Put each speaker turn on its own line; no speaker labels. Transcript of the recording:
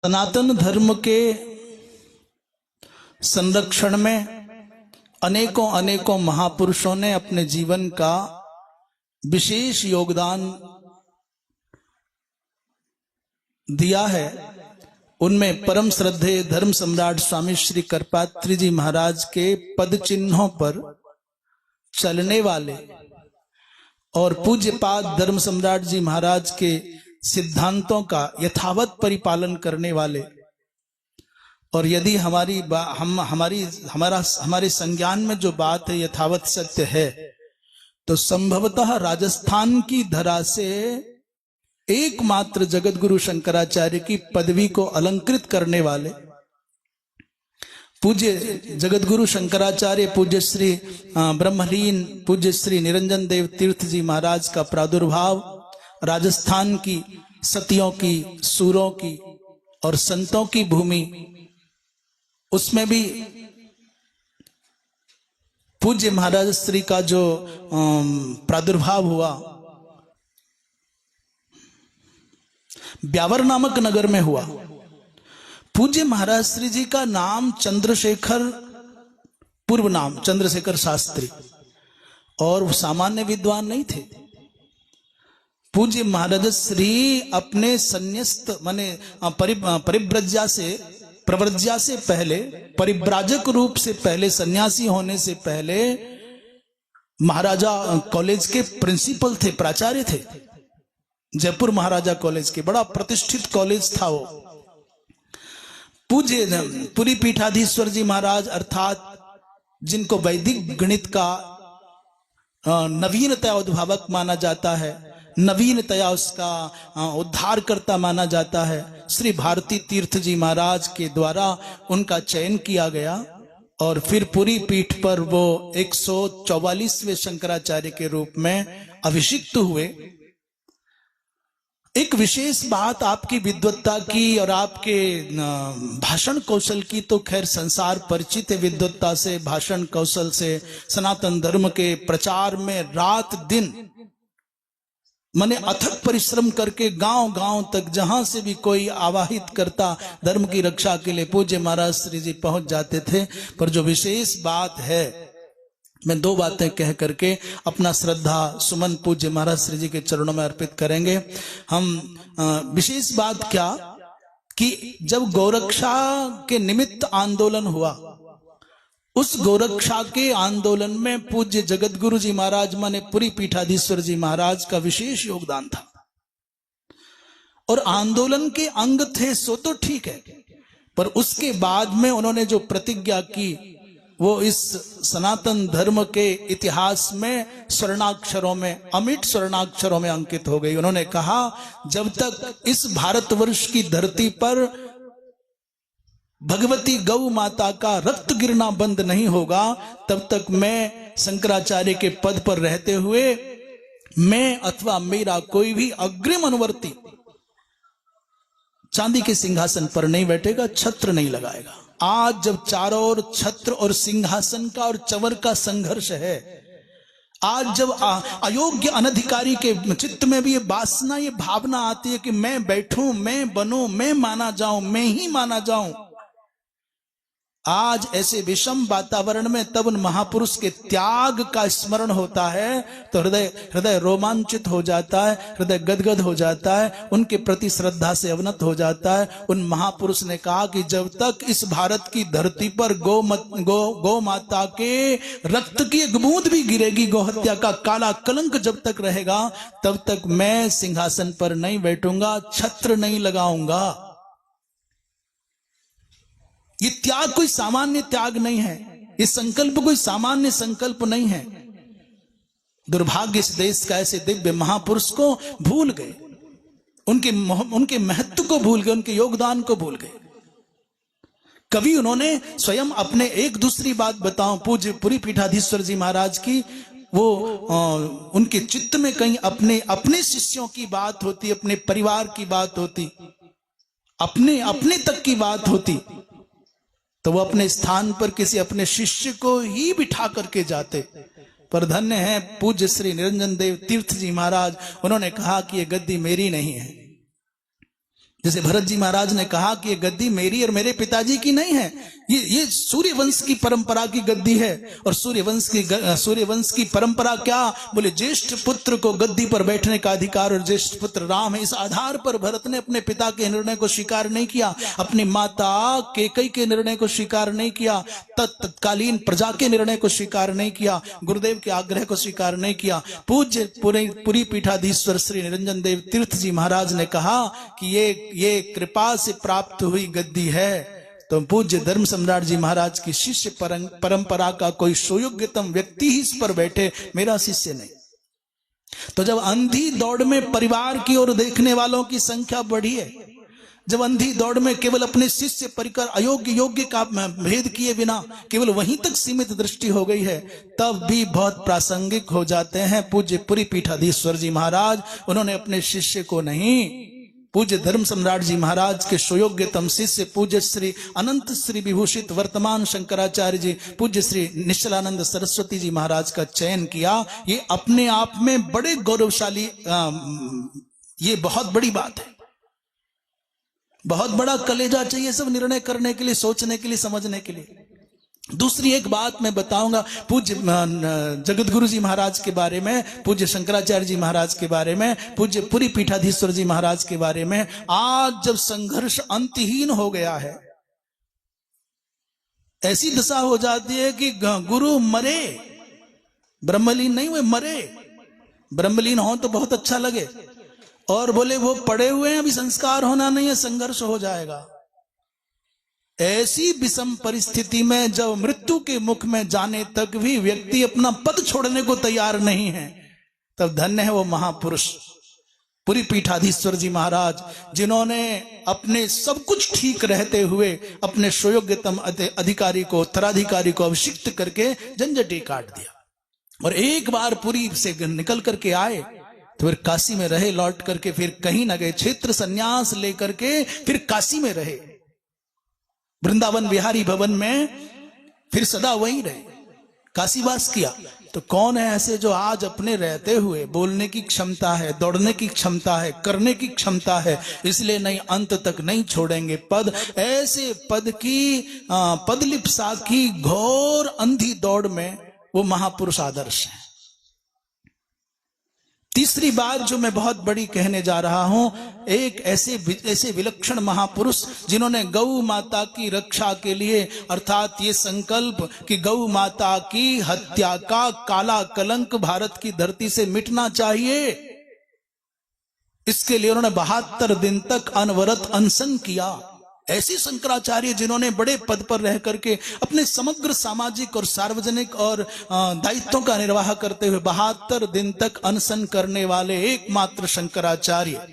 सनातन धर्म के संरक्षण में अनेकों अनेकों महापुरुषों ने अपने जीवन का विशेष योगदान दिया है। उनमें परम श्रद्धेय धर्म सम्राट स्वामी श्री करपात्री जी महाराज के पद चिन्हों पर चलने वाले और पूज्यपाद धर्म सम्राट जी महाराज के सिद्धांतों का यथावत परिपालन करने वाले, और यदि हमारे संज्ञान में जो बात है यथावत सत्य है, तो संभवतः राजस्थान की धरा से एकमात्र जगत गुरु शंकराचार्य की पदवी को अलंकृत करने वाले पूज्य जगत गुरु शंकराचार्य पूज्य श्री ब्रह्मलीन पूज्य श्री निरंजन देव तीर्थ जी महाराज का प्रादुर्भाव राजस्थान की सतियों की, सूरों की और संतों की भूमि, उसमें भी पूज्य महाराज श्री का जो प्रादुर्भाव हुआ ब्यावर नामक नगर में हुआ। पूज्य महाराज श्री जी का नाम चंद्रशेखर, पूर्व नाम चंद्रशेखर शास्त्री, और वो सामान्य विद्वान नहीं थे। पूज्य महाराज श्री अपने संन्यास्त माने परिव्रज्या से पहले, परिव्राजक रूप से पहले, सन्यासी होने से पहले महाराजा कॉलेज के प्रिंसिपल थे, प्राचार्य थे। जयपुर महाराजा कॉलेज के, बड़ा प्रतिष्ठित कॉलेज था वो। पूज्य पुरी पीठाधीश्वर जी महाराज अर्थात जिनको वैदिक गणित का नवीनतया उद्भावक माना जाता है, नवीनतया उसका उद्धारकर्ता माना जाता है, श्री भारती तीर्थ जी महाराज के द्वारा उनका चयन किया गया और फिर पूरी पीठ पर वो 144वें शंकराचार्य के रूप में अभिषिक्त हुए। एक विशेष बात आपकी विद्वत्ता की और आपके भाषण कौशल की तो खैर संसार परिचित है, विद्वत्ता से, भाषण कौशल से, सनातन धर्म के प्रचार में रात दिन माने अथक परिश्रम करके गांव गांव तक जहां से भी कोई आवाहित करता धर्म की रक्षा के लिए पूज्य महाराज श्री जी पहुंच जाते थे। पर जो विशेष बात है, मैं दो बातें कह करके अपना श्रद्धा सुमन पूज्य महाराज श्री जी के चरणों में अर्पित करेंगे। हम विशेष बात क्या कि जब गौरक्षा के निमित्त आंदोलन हुआ, उस गौरक्षा के आंदोलन में पूज्य जगत गुरु जी महाराज माने पुरी पीठाधीश्वर जी महाराज का विशेष योगदान था। और आंदोलन के अंग थे सो तो ठीक है, पर उसके बाद में उन्होंने जो प्रतिज्ञा की वो इस सनातन धर्म के इतिहास में स्वर्णाक्षरों में, अमिट स्वर्णाक्षरों में अंकित हो गई। उन्होंने कहा, जब तक इस भारतवर्ष की धरती पर भगवती गौ माता का रक्त गिरना बंद नहीं होगा, तब तक मैं शंकराचार्य के पद पर रहते हुए मैं अथवा मेरा कोई भी अग्रिम अनुवर्ती चांदी के सिंहासन पर नहीं बैठेगा, छत्र नहीं लगाएगा। आज जब चारों ओर छत्र और सिंहासन का और चवर का संघर्ष है, आज जब अयोग्य अनधिकारी के चित्त में भी ये वासना, ये भावना आती है कि मैं बैठूं, मैं बनूं, मैं माना जाऊं, मैं ही माना जाऊं, आज ऐसे विषम वातावरण में तब उन महापुरुष के त्याग का स्मरण होता है तो हृदय रोमांचित हो जाता है, हृदय गदगद हो जाता है, उनके प्रति श्रद्धा से अवनत हो जाता है। उन महापुरुष ने कहा कि जब तक इस भारत की धरती पर गौ माता के रक्त की एक बूंद भी गिरेगी, गौ हत्या का काला कलंक जब तक रहेगा, तब तक मैं सिंहासन पर नहीं बैठूंगा, छत्र नहीं लगाऊंगा। ये त्याग कोई सामान्य त्याग नहीं है, ये संकल्प कोई सामान्य संकल्प नहीं है। दुर्भाग्य इस देश का ऐसे दिव्य महापुरुष को भूल गए, उनके महत्व को भूल गए, उनके योगदान को भूल गए। कभी उन्होंने स्वयं अपने एक दूसरी बात बताऊं, पूज्य पुरी पीठाधीश्वर जी महाराज की, वो उनके चित्त में कहीं अपने शिष्यों की बात होती, अपने परिवार की बात होती, अपने तक की बात होती, तो वो अपने स्थान पर किसी अपने शिष्य को ही बिठा करके जाते। पर धन्य है पूज्य श्री निरंजन देव तीर्थ जी महाराज, उन्होंने कहा कि ये गद्दी मेरी नहीं है, जैसे भरत जी महाराज ने कहा कि ये गद्दी मेरी और मेरे पिताजी की नहीं है, ये सूर्यवंश की परंपरा की गद्दी है। और सूर्यवंश की परंपरा क्या? बोले ज्येष्ठ पुत्र को गद्दी पर बैठने का अधिकार और ज्येष्ठ पुत्र राम है। इस आधार पर भरत ने अपने पिता के निर्णय को स्वीकार नहीं किया, अपनी माता कैकेयी के निर्णय को स्वीकार नहीं किया, तत्कालीन प्रजा के निर्णय को स्वीकार नहीं किया, गुरुदेव के आग्रह को स्वीकार नहीं किया। पूज्य पुरी पीठाधीश्वर श्री निरंजन देव तीर्थ जी महाराज ने कहा कि ये कृपा से प्राप्त हुई गद्दी है। तो पूज्य धर्म सम्राट जी महाराज की शिष्य परंपरा का कोई सुयोग्यतम व्यक्ति ही इस पर बैठे, मेरा शिष्य नहीं। तो जब अंधी दौड़ में परिवार की ओर देखने वालों की संख्या बढ़ी है, जब अंधी दौड़ में केवल अपने शिष्य परिकर अयोग्य योग्य का भेद किए बिना केवल वहीं तक सीमित दृष्टि हो गई है, तब भी बहुत प्रासंगिक हो जाते हैं पूज्य पुरी पीठाधीश्वर जी महाराज। उन्होंने अपने शिष्य को नहीं, पूज्य धर्म सम्राट जी महाराज के सुयोग्यतम शिष्य पूज्य श्री अनंत श्री विभूषित वर्तमान शंकराचार्य जी, पूज्य श्री निश्चलानंद सरस्वती जी महाराज का चयन किया। ये अपने आप में बड़े गौरवशाली, ये बहुत बड़ी बात है। बहुत बड़ा कलेजा चाहिए सब निर्णय करने के लिए, सोचने के लिए, समझने के लिए। दूसरी एक बात मैं बताऊंगा पूज्य जगत गुरु जी महाराज के बारे में, पूज्य शंकराचार्य जी महाराज के बारे में, पूज्य पुरी पीठाधीश्वर जी महाराज के बारे में। आज जब संघर्ष अंतहीन हो गया है, ऐसी दशा हो जाती है कि गुरु मरे, ब्रह्मलीन नहीं हुए, मरे। ब्रह्मलीन हो तो बहुत अच्छा लगे, और बोले वो पड़े हुए हैं, अभी संस्कार होना नहीं है, संघर्ष हो जाएगा। ऐसी विषम परिस्थिति में जब मृत्यु के मुख में जाने तक भी व्यक्ति अपना पद छोड़ने को तैयार नहीं है, तब धन्य है वो महापुरुष पुरी पीठाधीश्वर जी महाराज, जिन्होंने अपने सब कुछ ठीक रहते हुए अपने सुयोग्यतम अधिकारी को, उत्तराधिकारी को अभिषिक्त करके झंझटी काट दिया। और एक बार पुरी से निकल करके आए तो फिर काशी में रहे, लौट करके फिर कहीं न गए, क्षेत्र संन्यास लेकर के फिर काशी में रहे, वृंदावन बिहारी भवन में फिर सदा वहीं रहे, काशीवास किया। तो कौन है ऐसे जो आज अपने रहते हुए बोलने की क्षमता है, दौड़ने की क्षमता है, करने की क्षमता है, इसलिए नहीं अंत तक नहीं छोड़ेंगे पद। ऐसे पद की पदलिप्सा की घोर अंधी दौड़ में वो महापुरुष आदर्श है। तीसरी बात जो मैं बहुत बड़ी कहने जा रहा हूं, एक ऐसे विलक्षण महापुरुष जिन्होंने गौ माता की रक्षा के लिए, अर्थात ये संकल्प कि गौ माता की हत्या का काला कलंक भारत की धरती से मिटना चाहिए, इसके लिए उन्होंने 72 दिन तक अनवरत अनशन किया। ऐसे शंकराचार्य जिन्होंने बड़े पद पर रह करके अपने समग्र सामाजिक और सार्वजनिक और दायित्वों का निर्वाह करते हुए 72 दिन तक अनशन करने वाले एकमात्र शंकराचार्य